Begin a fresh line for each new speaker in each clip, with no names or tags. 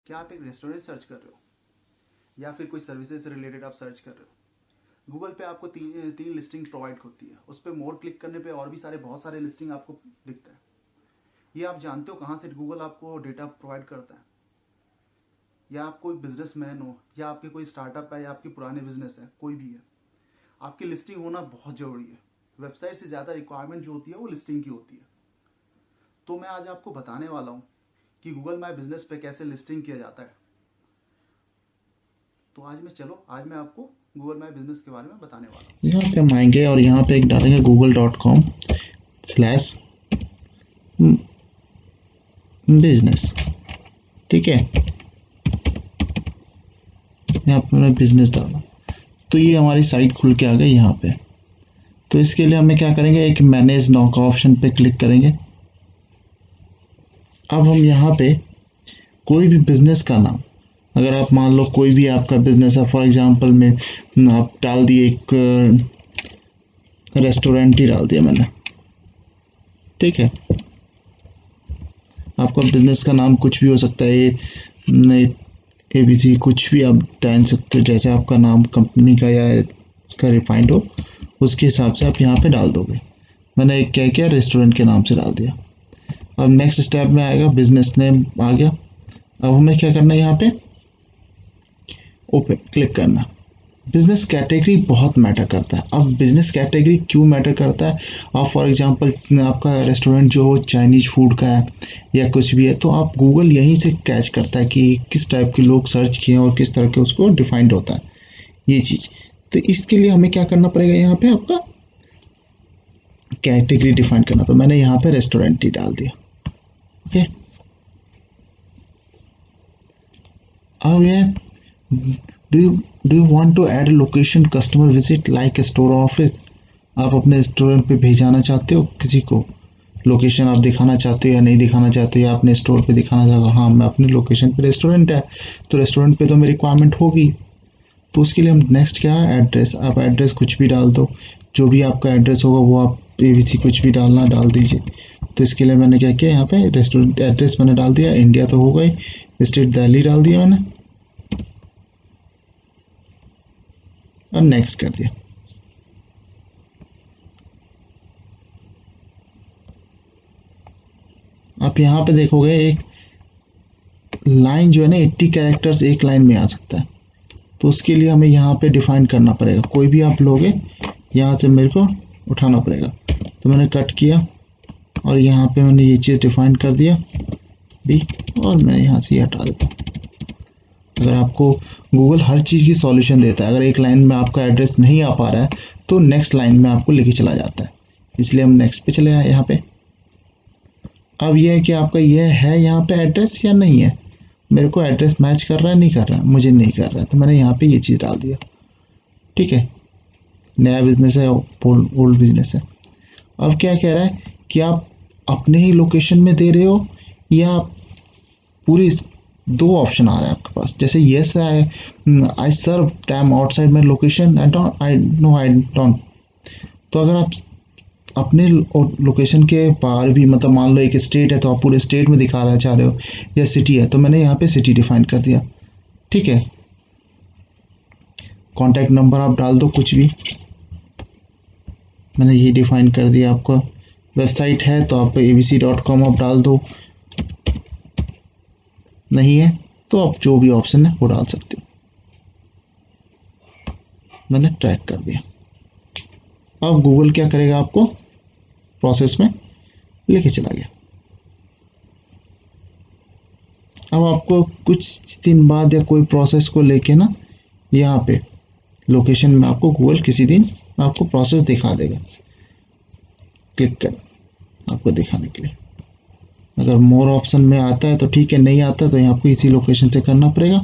क्या आप एक रेस्टोरेंट सर्च कर रहे हो या फिर कोई सर्विसेज से रिलेटेड आप सर्च कर रहे हो? गूगल पे आपको तीन लिस्टिंग प्रोवाइड होती है। उस पर मोर क्लिक करने पे और भी बहुत सारे लिस्टिंग आपको दिखता है। ये आप जानते हो कहाँ से गूगल आपको डेटा प्रोवाइड करता है? या आप कोई बिजनेसमैन हो या आपके कोई स्टार्टअप है या आपके पुराने बिजनेस है, कोई भी है, आपकी लिस्टिंग होना बहुत ज़रूरी है। वेबसाइट से ज़्यादा रिक्वायरमेंट जो होती है वो लिस्टिंग की होती है। तो मैं आज आपको बताने वाला हूँ कि गूगल माई बिजनेस पे कैसे लिस्टिंग किया जाता है। तो आज मैं आपको गूगल माई बिजनेस के बारे में बताने वाला हूँ।
यहाँ पे हम आएंगे और यहाँ पे एक डालेंगे google.com/business। ठीक है, यहाँ पे मैंने बिजनेस डाला तो ये हमारी साइट खुल के आ गई यहाँ पे। तो इसके लिए हमें क्या करेंगे, एक मैनेज नाउ का ऑप्शन पे क्लिक करेंगे। अब हम यहाँ पे कोई भी बिजनेस का नाम, अगर आप मान लो कोई भी आपका बिजनेस है, फॉर एग्जांपल में आप डाल दिए एक रेस्टोरेंट ही डाल दिया मैंने। ठीक है, आपका बिजनेस का नाम कुछ भी हो सकता है, ABC कुछ भी आप डाल सकते हो, जैसे आपका नाम कंपनी का या इसका रिफाइंड हो उसके हिसाब से आप यहाँ पे डाल दोगे। मैंने एक क्या किया, रेस्टोरेंट के नाम से डाल दिया। अब नेक्स्ट स्टेप में आएगा, बिजनेस नेम आ गया। अब हमें क्या करना है, यहाँ पे ओपन क्लिक करना। बिजनेस कैटेगरी बहुत मैटर करता है। अब बिजनेस कैटेगरी क्यों मैटर करता है, आप फॉर एग्जांपल आपका रेस्टोरेंट जो चाइनीज फूड का है या कुछ भी है, तो आप गूगल यहीं से कैच करता है कि किस टाइप के लोग सर्च किए हैं और किस तरह के उसको डिफाइंड होता है ये चीज़। तो इसके लिए हमें क्या करना पड़ेगा, यहाँ पे आपका कैटेगरी डिफाइन करना। तो मैंने यहाँ पे रेस्टोरेंट ही डाल दिया। ओके, अब ये do you want to add location customer visit like store office. आप अपने रेस्टोरेंट पे भेजाना चाहते हो किसी को, लोकेशन आप दिखाना चाहते हो या नहीं दिखाना चाहते हो, या अपने स्टोर पे दिखाना चाहते हो, हाँ मैं अपनी लोकेशन पे रेस्टोरेंट है तो रेस्टोरेंट पे तो मेरी रिक्वायरमेंट होगी। तो उसके लिए हम नेक्स्ट क्या है, एड्रेस। आप एड्रेस कुछ भी डाल दो, जो भी आपका एड्रेस होगा वो आप ABC कुछ भी डालना डाल दीजिए। तो इसके लिए मैंने क्या किया, यहाँ पे रेस्टोरेंट एड्रेस मैंने डाल दिया, इंडिया तो होगा ही, स्टेट दिल्ली डाल दिया मैंने और नेक्स्ट कर दिया। आप यहाँ पे देखोगे एक लाइन जो है ना, 80 कैरेक्टर्स एक लाइन में आ सकता है। तो उसके लिए हमें यहाँ पे डिफाइन करना पड़ेगा, कोई भी आप लोगे यहाँ से मेरे को उठाना पड़ेगा। तो मैंने कट किया और यहाँ पे मैंने ये चीज़ डिफाइन कर दिया भी, और मैं यहाँ से ये हटा देता हूँ। अगर आपको गूगल हर चीज़ की सॉल्यूशन देता है, अगर एक लाइन में आपका एड्रेस नहीं आ पा रहा है तो नेक्स्ट लाइन में आपको लेके चला जाता है। इसलिए हम नेक्स्ट पे चले आए यहाँ पे। अब ये है कि आपका ये है यहाँ पे एड्रेस या नहीं है, मेरे को एड्रेस मैच कर रहा है नहीं कर रहा है, मुझे नहीं कर रहा है, तो मैंने यहाँ पे ये चीज़ डाल दिया। ठीक है, नया बिजनेस है, ओल्ड बिजनेस है। अब क्या कह रहा है कि आप अपने ही लोकेशन में दे रहे हो या पूरी, दो ऑप्शन आ रहा है आपके पास। जैसे yes I serve them outside my location, I don't. तो अगर आप अपने लोकेशन के बाहर भी, मतलब मान लो एक स्टेट है तो आप पूरे स्टेट में दिखाना चाह रहे हो, या सिटी है तो मैंने यहाँ पे सिटी डिफाइन कर दिया। ठीक है, कॉन्टैक्ट नंबर आप डाल दो कुछ भी, मैंने ये डिफाइन कर दिया आपको। वेबसाइट है तो आप abc.com आप डाल दो, नहीं है तो आप जो भी ऑप्शन है वो डाल सकते हो। मैंने ट्रैक कर दिया। अब गूगल क्या करेगा, आपको प्रोसेस में लेके चला गया। अब आपको कुछ दिन बाद या कोई प्रोसेस को लेके ना, यहाँ पे लोकेशन में आपको गूगल किसी दिन आपको प्रोसेस दिखा देगा। क्लिक कर आपको दिखाने के लिए, अगर मोर ऑप्शन में आता है तो ठीक है, नहीं आता तो यहाँ पे इसी लोकेशन से करना पड़ेगा।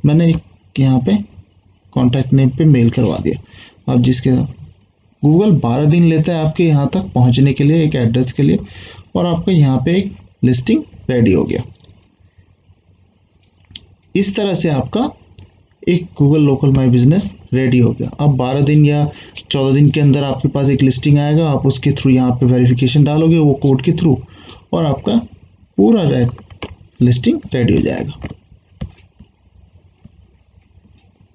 मैंने यहाँ पे कॉन्टैक्ट नेम पे मेल करवा दिया। अब जिसके गूगल 12 दिन लेता है आपके यहाँ तक पहुँचने के लिए, एक एड्रेस के लिए, और आपका यहाँ पे एक लिस्टिंग रेडी हो गया। इस तरह से आपका एक Google local my business ready हो गया। अब 12 दिन या 14 दिन के अंदर आपके पास एक लिस्टिंग आएगा, आप उसके थ्रू यहाँ पे वेरिफिकेशन डालोगे वो कोड के थ्रू, और आपका पूरा लिस्टिंग रेडी हो जाएगा।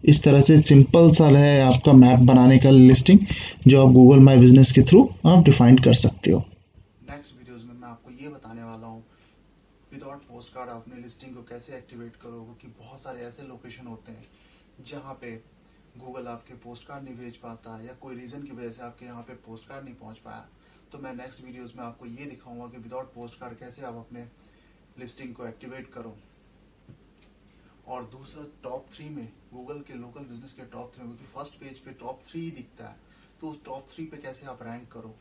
इस तरह से सिंपल सा है आपका मैप बनाने का लिस्टिंग, जो आप गूगल माई बिजनेस के थ्रू आप डिफाइन कर सकते हो।
नेक्स्ट वीडियोस में मैं आपको ये बताने वाला हूँ विदाउट पोस्ट कार्ड आप अपनी लिस्टिंग को कैसे एक्टिवेट करोगे, क्योंकि बहुत सारे ऐसे लोकेशन होते हैं जहाँ पे गूगल आपके पोस्ट कार्ड नहीं भेज पाता या कोई रीज़न की वजह से आपके यहाँ पे पोस्ट कार्ड नहीं पहुँच पाया। तो मैं नेक्स्ट वीडियोस में आपको ये दिखाऊंगा कि विदाउट पोस्ट कार्ड कैसे आप अपने लिस्टिंग को एक्टिवेट करो। और दूसरा टॉप 3 में गूगल के लोकल बिजनेस के टॉप 3 में, क्योंकि फर्स्ट पेज पे टॉप 3 ही दिखता है, तो उस टॉप 3 पे कैसे आप रैंक करो,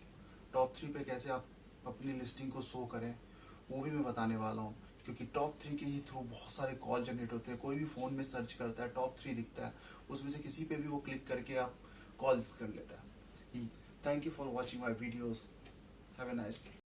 टॉप 3 पे कैसे आप अपनी लिस्टिंग को शो करें, वो भी मैं बताने वाला हूँ। क्योंकि टॉप 3 के ही थ्रू बहुत सारे कॉल जनरेट होते हैं, कोई भी फ़ोन में सर्च करता है टॉप 3 दिखता है, उसमें से किसी पे भी वो क्लिक करके आप कॉल कर लेता है। Thank you for watching my videos, have a nice day.